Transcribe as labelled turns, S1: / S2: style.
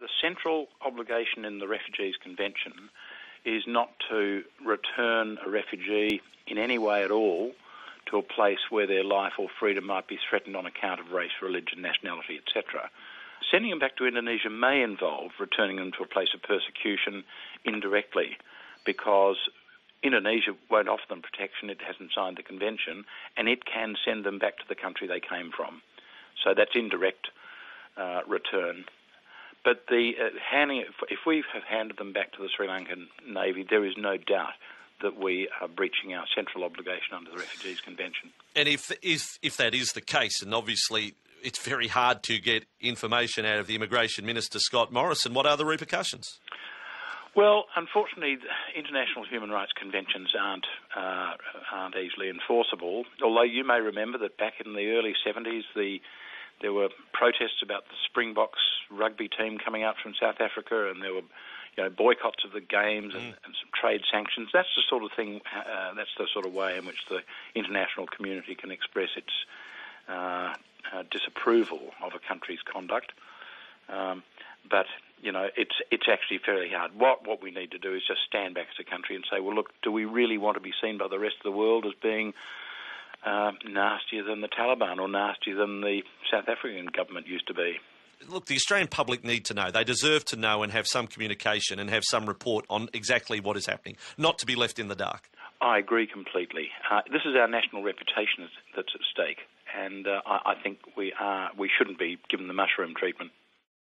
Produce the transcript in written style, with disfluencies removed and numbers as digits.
S1: The central obligation in the Refugees Convention is not to return a refugee in any way at all to a place where their life or freedom might be threatened on account of race, religion, nationality, etc. Sending them back to Indonesia may involve returning them to a place of persecution indirectly, because Indonesia won't offer them protection, it hasn't signed the convention, and it can send them back to the country they came from. So that's indirect return. But if we have handed them back to the Sri Lankan Navy, there is no doubt that we are breaching our central obligation under the Refugees Convention.
S2: And if that is the case, and obviously it's very hard to get information out of the Immigration Minister, Scott Morrison, what are the repercussions?
S1: Well, unfortunately, international human rights conventions aren't easily enforceable, although you may remember that back in the early 70s, there were protests about the Springboks rugby team coming out from South Africa, and there were boycotts of the games and some trade sanctions. That's the sort of thing, that's the sort of way in which the international community can express its disapproval of a country's conduct. But it's actually fairly hard. What we need to do is just stand back as a country and say, well, look, do we really want to be seen by the rest of the world as being nastier than the Taliban or nastier than the South African government used to be?
S2: Look, the Australian public need to know. They deserve to know and have some communication and have some report on exactly what is happening, not to be left in the dark.
S1: I agree completely. This is our national reputation that's at stake, and I think we shouldn't be given the mushroom treatment.